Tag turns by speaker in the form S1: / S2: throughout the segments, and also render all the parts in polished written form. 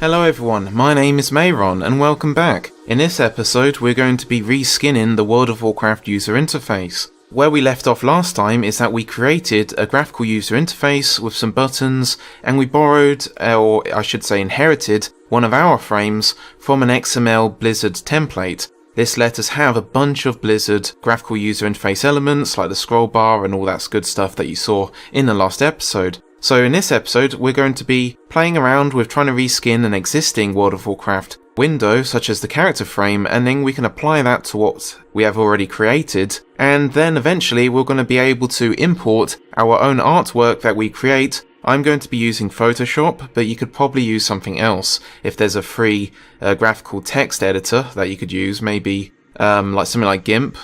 S1: Hello everyone, my name is Mayron and welcome back. In this episode we're going to be reskinning the World of Warcraft user interface. Where we left off last time is that we created a graphical user interface with some buttons and we borrowed, or I should say inherited, one of our frames from an XML Blizzard template. This let us have a bunch of Blizzard graphical user interface elements like the scroll bar and all that good stuff that you saw in the last episode. So in this episode we're going to be playing around with trying to reskin an existing World of Warcraft window such as the character frame, and then we can apply that to what we have already created, and then eventually we're going to be able to import our own artwork that we create. I'm going to be using Photoshop, but you could probably use something else. If there's a free graphical text editor that you could use, maybe like something like GIMP,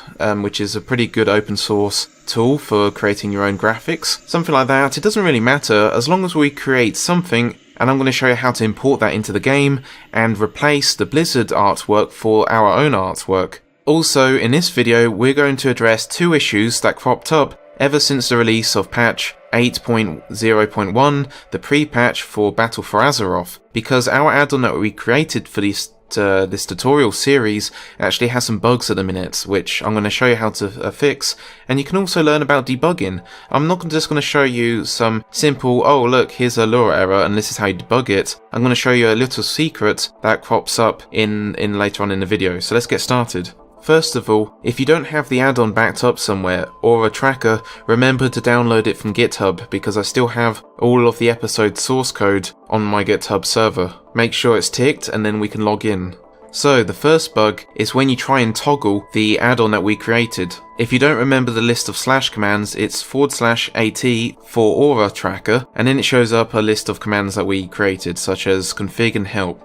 S1: which is a pretty good open source tool for creating your own graphics. Something like that. It doesn't really matter as long as we create something, and I'm going to show you how to import that into the game and replace the Blizzard artwork for our own artwork. Also, in this video we're going to address two issues that cropped up ever since the release of patch 8.0.1, the pre-patch for Battle for Azeroth, because our add-on that we created for this tutorial series actually has some bugs at the minute, which I'm going to show you how to fix, and you can also learn about debugging. I'm not just going to show you some simple, oh look, here's a lore error and this is how you debug it. I'm going to show you a little secret that crops up in later on in the video. So let's get started. First of all, if you don't have the add-on backed up somewhere or a tracker, remember to download it from GitHub, because I still have all of the episode source code on my GitHub server. Make sure it's ticked and then we can log in. So the first bug is when you try and toggle the add-on that we created. If you don't remember the list of slash commands, it's /AT for aura tracker, and then it shows up a list of commands that we created, such as config and help.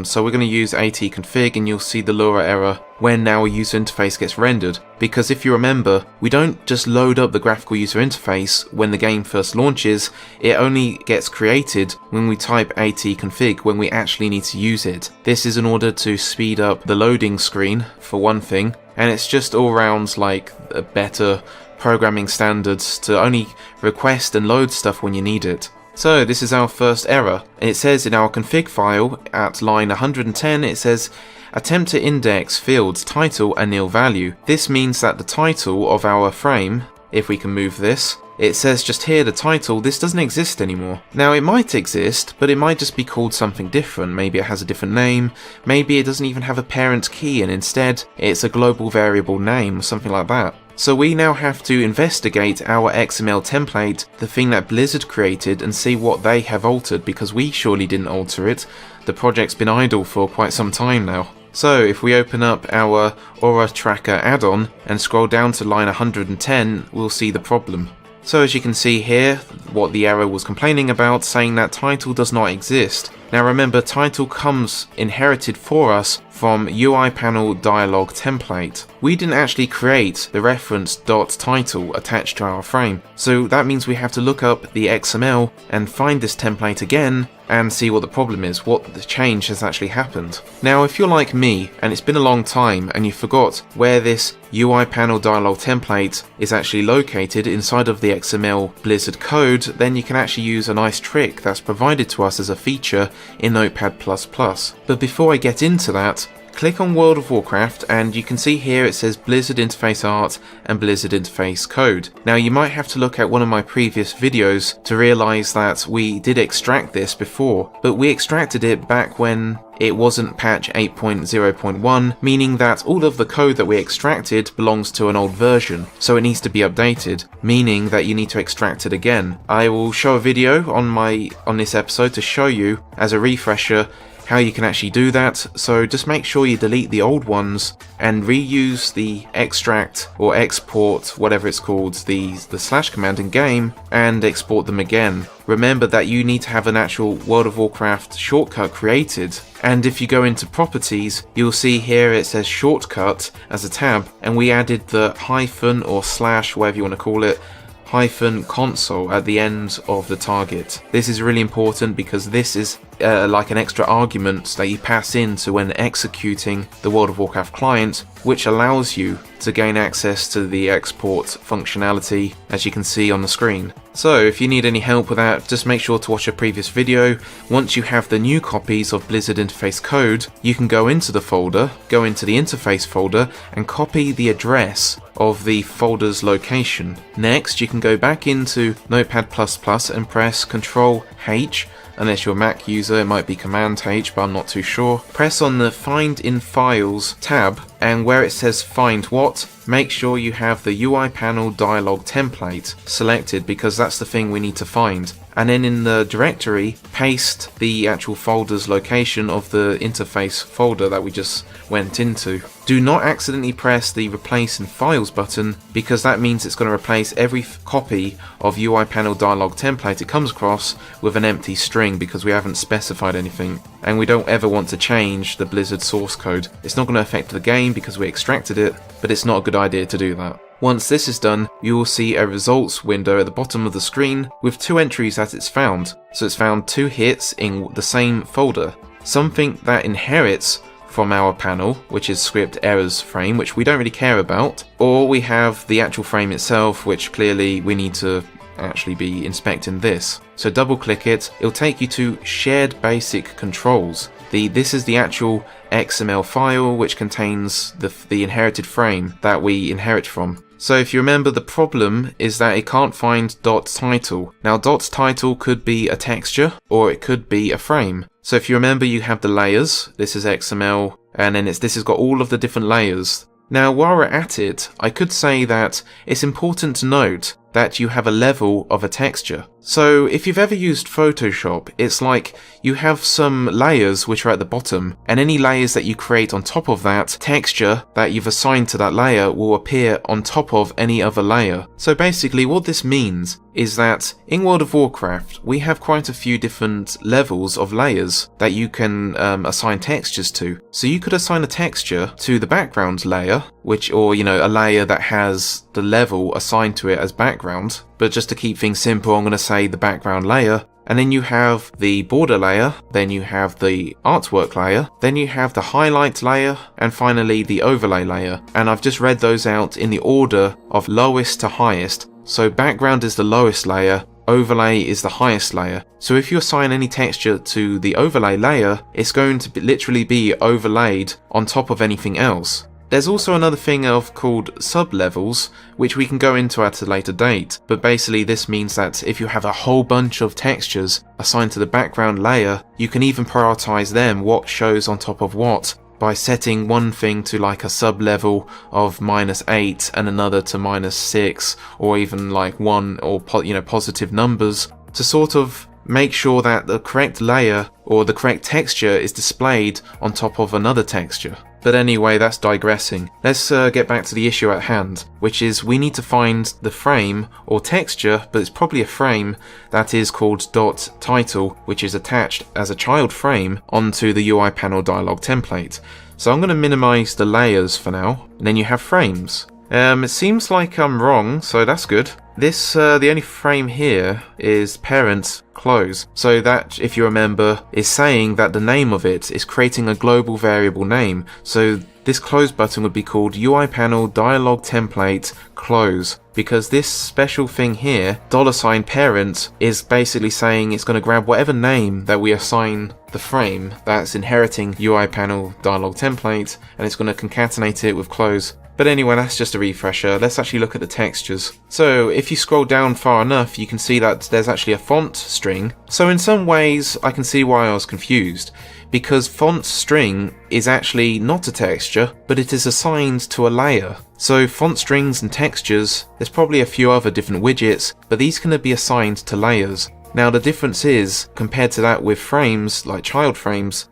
S1: So we're going to use AT-config, and you'll see the LoRa error when our user interface gets rendered. Because if you remember, we don't just load up the graphical user interface when the game first launches, it only gets created when we type AT-config, when we actually need to use it. This is in order to speed up the loading screen, for one thing, and it's just all round like a better programming standards to only request and load stuff when you need it. So this is our first error. It says in our config file at line 110, it says attempt to index fields title a nil value. This means that the title of our frame, if we can move this, it says just here the title, this doesn't exist anymore. Now it might exist, but it might just be called something different. Maybe it has a different name, maybe it doesn't even have a parent key and instead it's a global variable name or something like that. So we now have to investigate our XML template, the thing that Blizzard created, and see what they have altered, because we surely didn't alter it. The project's been idle for quite some time now. So if we open up our Aura Tracker add-on and scroll down to line 110, we'll see the problem. So as you can see here, what the error was complaining about, saying that title does not exist. Now remember, title comes inherited for us from UI panel dialog template. We didn't actually create the reference .title attached to our frame, so that means we have to look up the XML and find this template again and see what the problem is, what the change has actually happened. Now if you're like me and it's been a long time and you forgot where this UI panel dialog template is actually located inside of the XML Blizzard code, then you can actually use a nice trick that's provided to us as a feature in Notepad++. But before I get into that, click on World of Warcraft and you can see here it says Blizzard Interface Art and Blizzard Interface Code. Now you might have to look at one of my previous videos to realise that we did extract this before, but we extracted it back when it wasn't patch 8.0.1, meaning that all of the code that we extracted belongs to an old version, so it needs to be updated, meaning that you need to extract it again. I will show a video on this episode to show you, as a refresher, how you can actually do that, so just make sure you delete the old ones and reuse the extract or export, whatever it's called, the slash command in game, and export them again. Remember that you need to have an actual World of Warcraft shortcut created, and if you go into properties, you'll see here it says shortcut as a tab, and we added the hyphen or slash, whatever you want to call it, -console at the end of the target. This is really important because this is like an extra argument that you pass into when executing the World of Warcraft client, which allows you to gain access to the export functionality, as you can see on the screen. So if you need any help with that, just make sure to watch a previous video. Once you have the new copies of Blizzard interface code, you can go into the folder, go into the interface folder, and copy the address of the folder's location. Next, you can go back into Notepad++ and press Ctrl-H. Unless you're a Mac user, it might be Command-H, but I'm not too sure. Press on the Find in Files tab, and where it says Find What, make sure you have the UI panel dialog template selected, because that's the thing we need to find. And then in the directory, paste the actual folder's location of the interface folder that we just went into. Do not accidentally press the Replace in Files button, because that means it's going to replace every copy of UI panel dialog template it comes across with an empty string, because we haven't specified anything, and we don't ever want to change the Blizzard source code. It's not going to affect the game because we extracted it, but it's not a good idea to do that. Once this is done, you will see a results window at the bottom of the screen with 2 entries that it's found. So it's found 2 hits in the same folder. Something that inherits from our panel, which is script errors frame, which we don't really care about, or we have the actual frame itself, which clearly we need to actually be inspecting this. So double click it, it'll take you to shared basic controls. This is the actual XML file which contains the inherited frame that we inherit from. So if you remember, the problem is that it can't find .title. Now .title could be a texture or it could be a frame. So if you remember, you have the layers, this is XML, and then this has got all of the different layers. Now while we're at it, I could say that it's important to note that you have a level of a texture. So if you've ever used Photoshop, it's like you have some layers which are at the bottom, and any layers that you create on top of that texture that you've assigned to that layer will appear on top of any other layer. So basically what this means is that in World of Warcraft we have quite a few different levels of layers that you can assign textures to. So you could assign a texture to the background layer, or a layer that has the level assigned to it as background. But just to keep things simple, I'm going to say the background layer. And then you have the border layer, then you have the artwork layer, then you have the highlight layer, and finally the overlay layer. And I've just read those out in the order of lowest to highest. So background is the lowest layer, overlay is the highest layer. So if you assign any texture to the overlay layer, it's going to literally be overlaid on top of anything else. There's also another thing called sub-levels, which we can go into at a later date, but basically this means that if you have a whole bunch of textures assigned to the background layer, you can even prioritize them, what shows on top of what, by setting one thing to like a sub-level of -8 and another to -6, or even like 1 or positive numbers, to sort of make sure that the correct layer or the correct texture is displayed on top of another texture. But anyway, that's digressing. Let's get back to the issue at hand, which is we need to find the frame or texture, but it's probably a frame that is called .title, which is attached as a child frame onto the UI panel dialog template. So I'm going to minimize the layers for now, and then you have frames. It seems like I'm wrong, so that's good. The only frame here is parent close. So that, if you remember, is saying that the name of it is creating a global variable name. So this close button would be called UI panel dialog template close, because this special thing here, $parent, is basically saying it's going to grab whatever name that we assign the frame that's inheriting UI panel dialog template, and it's going to concatenate it with close. But anyway, that's just a refresher. Let's actually look at the textures. So if you scroll down far enough, you can see that there's actually a font string. So in some ways, I can see why I was confused, because font string is actually not a texture, but it is assigned to a layer. So font strings and textures, there's probably a few other different widgets, but these can be assigned to layers. Now the difference is, compared to that with frames, like child frames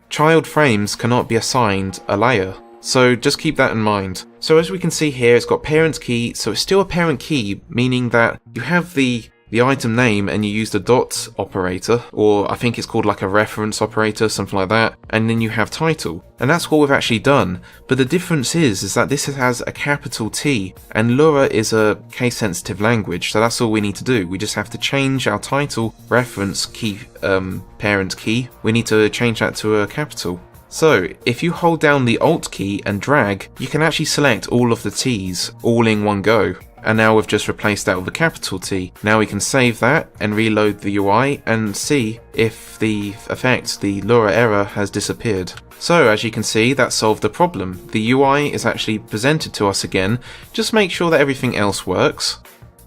S1: cannot be assigned a layer. So just keep that in mind. So as we can see here, it's got parent key, so it's still a parent key, meaning that you have the the item name and you use the dot operator, or I think it's called like a reference operator, something like that, and then you have title. And that's what we've actually done. But the difference is that this has a capital T, and Lua is a case sensitive language, so that's all we need to do. We just have to change our title reference key, parent key. We need to change that to a capital. So, if you hold down the Alt key and drag, you can actually select all of the T's all in one go. And now we've just replaced that with a capital T. Now we can save that and reload the UI and see if the Lua error has disappeared. So as you can see, that solved the problem. The UI is actually presented to us again. Just make sure that everything else works.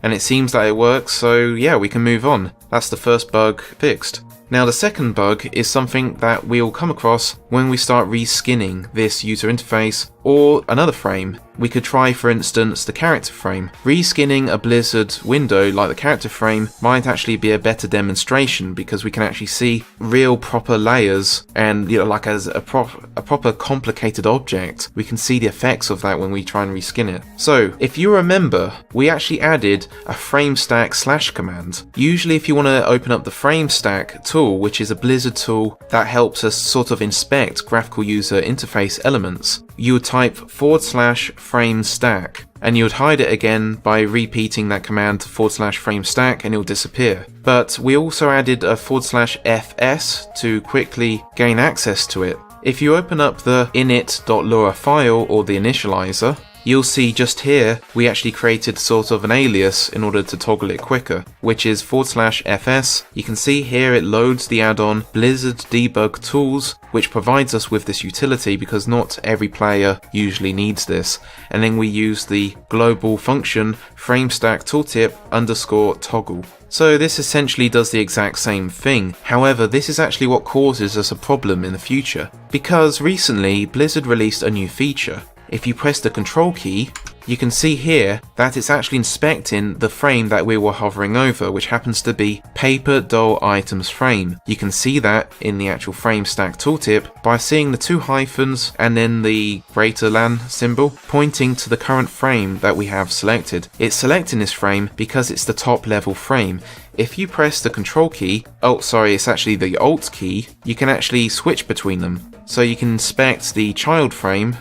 S1: And it seems that it works, so yeah, we can move on. That's the first bug fixed. Now the second bug is something that we'll come across when we start reskinning this user interface or another frame. We could try, for instance, the character frame. Reskinning a Blizzard window like the character frame might actually be a better demonstration because we can actually see real proper layers and, you know, like as a proper complicated object. We can see the effects of that when we try and reskin it. So if you remember, we actually added a frame stack / command. Usually if you want to open up the frame stack tool, which is a Blizzard tool that helps us sort of inspect graphical user interface elements, you would type /frame stack and you would hide it again by repeating that command /frame stack and it will disappear. But we also added a /fs to quickly gain access to it. If you open up the init.lua file or the initializer, you'll see just here we actually created sort of an alias in order to toggle it quicker, which is /fs. You can see here it loads the add-on Blizzard Debug Tools, which provides us with this utility because not every player usually needs this. And then we use the global function framestack tooltip _toggle. So this essentially does the exact same thing. However, this is actually what causes us a problem in the future, because recently Blizzard released a new feature. If you press the control key, you can see here that it's actually inspecting the frame that we were hovering over, which happens to be paper doll items frame. You can see that in the actual frame stack tooltip by seeing the 2 hyphens and then the greater than symbol pointing to the current frame that we have selected. It's selecting this frame because it's the top level frame. If you press the control key, it's actually the Alt key, you can actually switch between them. So you can inspect the child frame,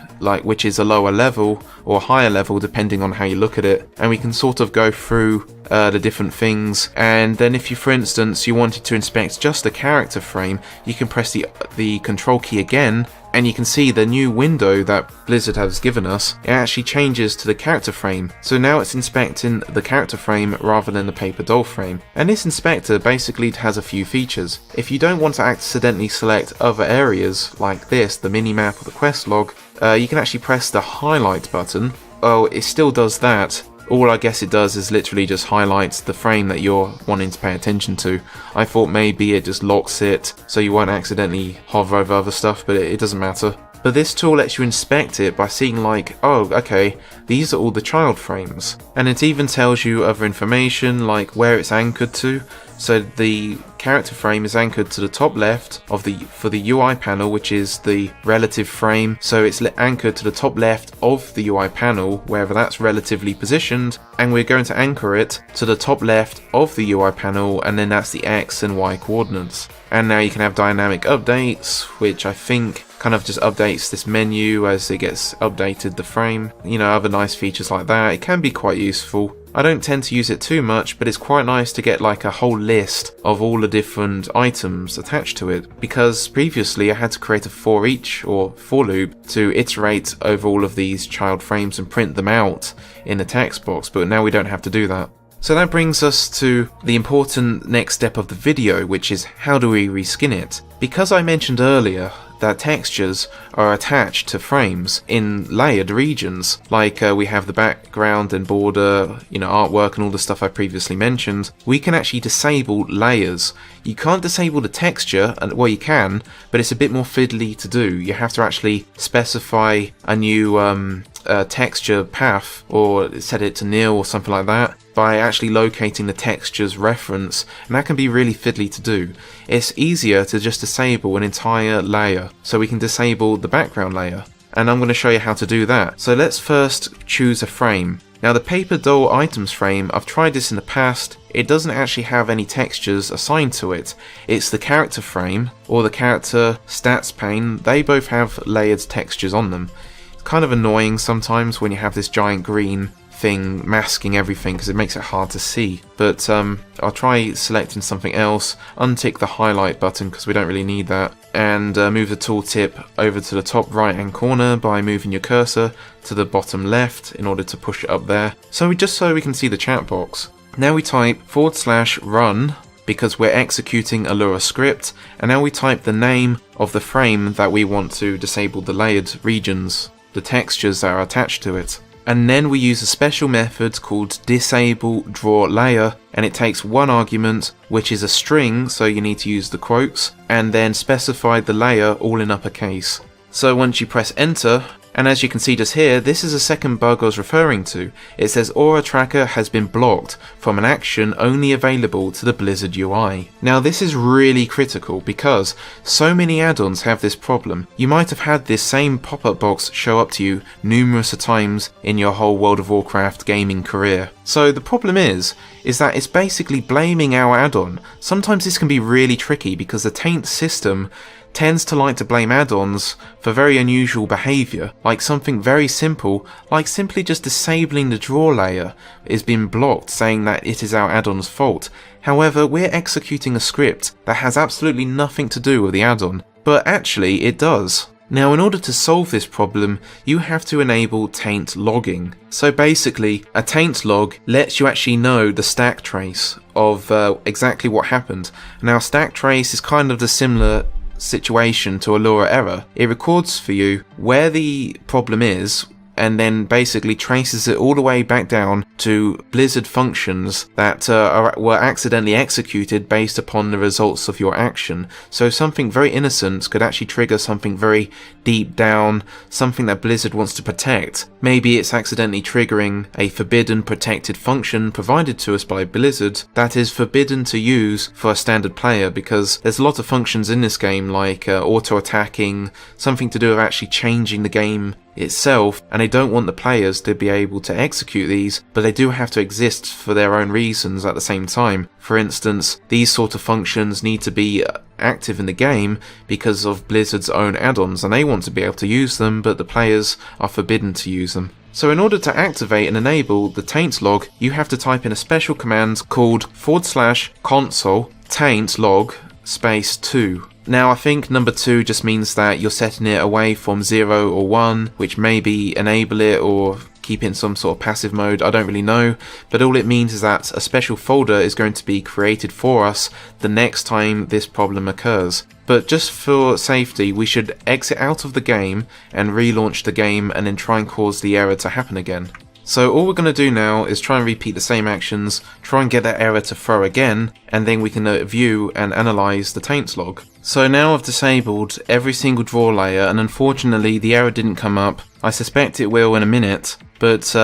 S1: which is a lower level or higher level depending on how you look at it, and we can sort of go through the different things. And then if you, for instance, you wanted to inspect just the character frame, you can press the control key again, and you can see the new window that Blizzard has given us, it actually changes to the character frame. So now it's inspecting the character frame rather than the paper doll frame. And this inspector basically has a few features. If you don't want to accidentally select other areas like this, the minimap or the quest log, you can actually press the highlight button. Oh, it still does that. All I guess it does is literally just highlights the frame that you're wanting to pay attention to. I thought maybe it just locks it so you won't accidentally hover over other stuff, but it doesn't matter. But this tool lets you inspect it by seeing oh, okay, these are all the child frames. And it even tells you other information like where it's anchored to. So the character frame is anchored to the top left for the UI panel, which is the relative frame. So it's anchored to the top left of the UI panel, wherever that's relatively positioned, and we're going to anchor it to the top left of the UI panel, and then that's the X and Y coordinates. And now you can have dynamic updates, which I think kind of just updates this menu as it gets updated, the frame. You know, other nice features like that. It can be quite useful. I don't tend to use it too much, but it's quite nice to get a whole list of all the different items attached to it, because previously I had to create a for each or for loop to iterate over all of these child frames and print them out in the text box, but now we don't have to do that. So that brings us to the important next step of the video, which is how do we reskin it? Because I mentioned earlier that textures are attached to frames in layered regions, we have the background and border, artwork and all the stuff I previously mentioned, we can actually disable layers. You can't disable the texture, well you can, but it's a bit more fiddly to do. You have to actually specify a new texture path or set it to nil or something like that by actually locating the texture's reference, and that can be really fiddly to do. It's easier to just disable an entire layer, so we can disable the background layer, and I'm going to show you how to do that. So let's first choose a frame. Now the paper doll items frame, I've tried this in the past, it doesn't actually have any textures assigned to it. It's the character frame or the character stats pane, they both have layered textures on them. It's kind of annoying sometimes when you have this giant green thing masking everything because it makes it hard to see, but I'll try selecting something else, untick the highlight button because we don't really need that, and move the tooltip over to the top right hand corner by moving your cursor to the bottom left in order to push it up there, so we can see the chat box. Now we type /run because we're executing a Lua script, and now we type the name of the frame that we want to disable the layered regions, the textures that are attached to it. And then we use a special method called disable draw layer, and it takes one argument, which is a string, so you need to use the quotes, and then specify the layer all in uppercase. So once you press enter, and as you can see just here, this is a second bug I was referring to. It says Aura Tracker has been blocked from an action only available to the Blizzard UI. Now this is really critical because so many add-ons have this problem. You might have had this same pop-up box show up to you numerous times in your whole World of Warcraft gaming career. So the problem is that it's basically blaming our add-on. Sometimes this can be really tricky because the Taint system tends to like to blame add-ons for very unusual behaviour, like something very simple, like simply just disabling the draw layer is being blocked, saying that it is our add-on's fault. However, we're executing a script that has absolutely nothing to do with the add-on, but actually it does. Now in order to solve this problem, you have to enable Taint logging. So basically, a Taint log lets you actually know the stack trace of exactly what happened. Now stack trace is kind of the similar situation to a Lua error. It records for you where the problem is and then basically traces it all the way back down to Blizzard functions that were accidentally executed based upon the results of your action. So something very innocent could actually trigger something very deep down, something that Blizzard wants to protect. Maybe it's accidentally triggering a forbidden protected function provided to us by Blizzard that is forbidden to use for a standard player, because there's a lot of functions in this game like auto-attacking, something to do with actually changing the game itself, and they don't want the players to be able to execute these, but they do have to exist for their own reasons at the same time. For instance, these sort of functions need to be active in the game because of Blizzard's own add-ons, and they want to be able to use them, but the players are forbidden to use them. So in order to activate and enable the Taint log, you have to type in a special command called /console taint log -2. Now I think number 2 just means that you're setting it away from 0 or 1, which maybe enable it or keep it in some sort of passive mode, I don't really know, but all it means is that a special folder is going to be created for us the next time this problem occurs. But just for safety, we should exit out of the game and relaunch the game and then try and cause the error to happen again. So all we're going to do now is try and repeat the same actions, try and get that error to throw again, and then we can view and analyse the Taint log. So now I've disabled every single draw layer, and unfortunately the error didn't come up. I suspect it will in a minute, but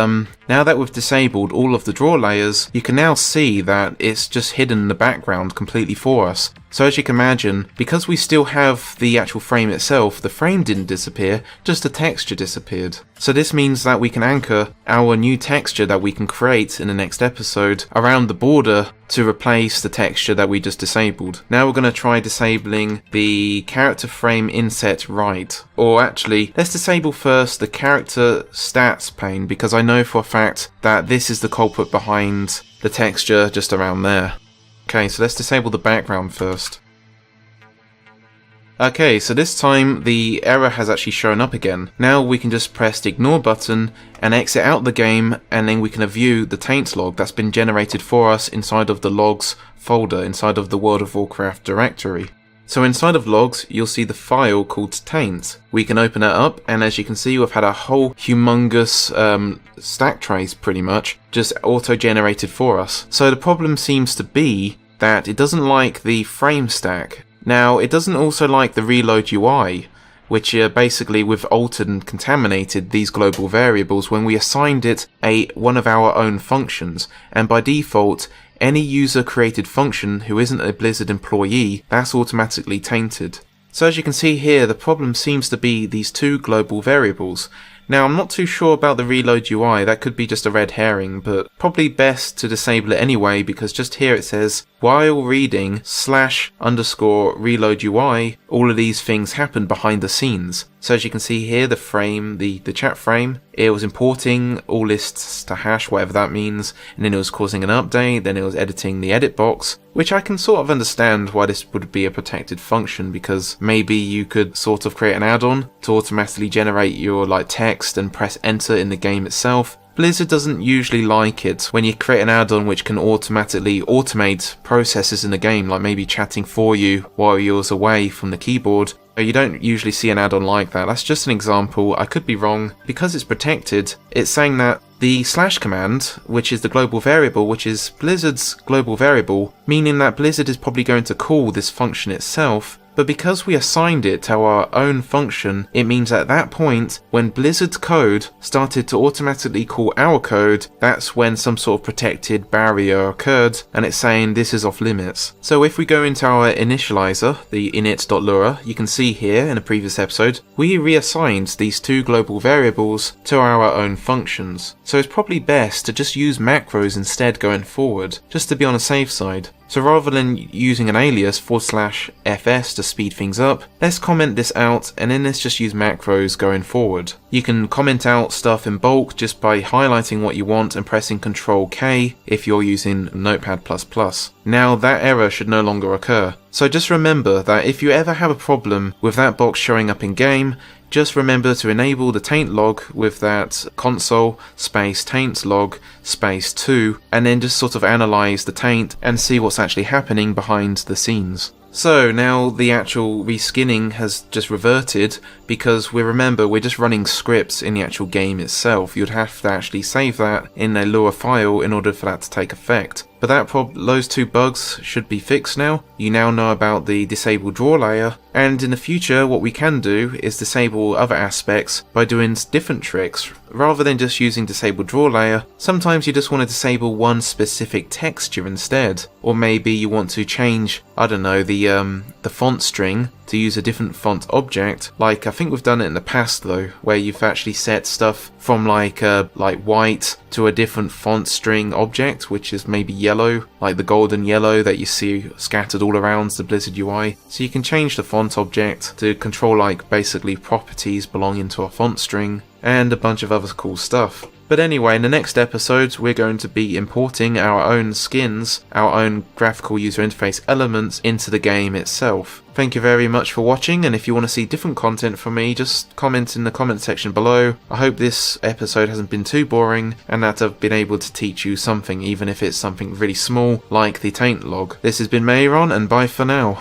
S1: now that we've disabled all of the draw layers, you can now see that it's just hidden in the background completely for us. So as you can imagine, because we still have the actual frame itself, the frame didn't disappear, just the texture disappeared. So this means that we can anchor our new texture that we can create in the next episode around the border to replace the texture that we just disabled. Now we're going to try disabling the character frame inset right. Or actually, let's disable first the character stats pane, because I know for a fact that this is the culprit behind the texture just around there. Okay, so let's disable the background first. Okay, so this time the error has actually shown up again. Now we can just press the ignore button and exit out the game, and then we can view the Taint log that's been generated for us inside of the logs folder, inside of the World of Warcraft directory. So inside of logs, you'll see the file called Taint. We can open it up, and as you can see, we've had a whole humongous stack trace pretty much just auto-generated for us. So the problem seems to be that it doesn't like the frame stack. Now, it doesn't also like the reload UI, which basically we've altered and contaminated these global variables when we assigned it one of our own functions, and by default, any user created function who isn't a Blizzard employee, that's automatically tainted. So as you can see here, the problem seems to be these two global variables. Now, I'm not too sure about the reload UI, that could be just a red herring, but probably best to disable it anyway, because just here it says, while reading /_reload UI, all of these things happen behind the scenes. So as you can see here, the frame, the chat frame, it was importing all lists to hash, whatever that means, and then it was causing an update, then it was editing the edit box, which I can sort of understand why this would be a protected function, because maybe you could sort of create an add-on to automatically generate your text and press enter in the game itself. Blizzard doesn't usually like it when you create an add-on which can automatically automate processes in the game, like maybe chatting for you while you're away from the keyboard. You don't usually see an add-on like that. That's just an example. I could be wrong. Because it's protected, it's saying that the / command, which is the global variable, which is Blizzard's global variable, meaning that Blizzard is probably going to call this function itself. But because we assigned it to our own function, it means at that point, when Blizzard's code started to automatically call our code, that's when some sort of protected barrier occurred, and it's saying this is off limits. So if we go into our initializer, the init.lua, you can see here in a previous episode, we reassigned these two global variables to our own functions. So it's probably best to just use macros instead going forward, just to be on a safe side. So rather than using an alias /fs to speed things up, let's comment this out and then let's just use macros going forward. You can comment out stuff in bulk just by highlighting what you want and pressing Ctrl K if you're using Notepad++. Now that error should no longer occur. So just remember that if you ever have a problem with that box showing up in game, just remember to enable the taint log with that console space taint log space 2 and then just sort of analyze the taint and see what's actually happening behind the scenes. So now the actual reskinning has just reverted because remember we're just running scripts in the actual game itself. You'd have to actually save that in a Lua file in order for that to take effect. But those two bugs should be fixed now. You now know about the disable draw layer, and in the future what we can do is disable other aspects by doing different tricks. Rather than just using disable draw layer, sometimes you just want to disable one specific texture instead. Or maybe you want to change, I don't know, the font string to use a different font object. Like I think we've done it in the past though, where you've actually set stuff from like white to a different font string object, which is maybe yellow, like the golden yellow that you see scattered all around the Blizzard UI. So you can change the font object to control basically properties belonging to a font string and a bunch of other cool stuff. But anyway, in the next episodes we're going to be importing our own skins, our own graphical user interface elements into the game itself. Thank you very much for watching, and if you want to see different content from me, just comment in the comment section below. I hope this episode hasn't been too boring and that I've been able to teach you something, even if it's something really small like the taint log. This has been Mayron, and bye for now.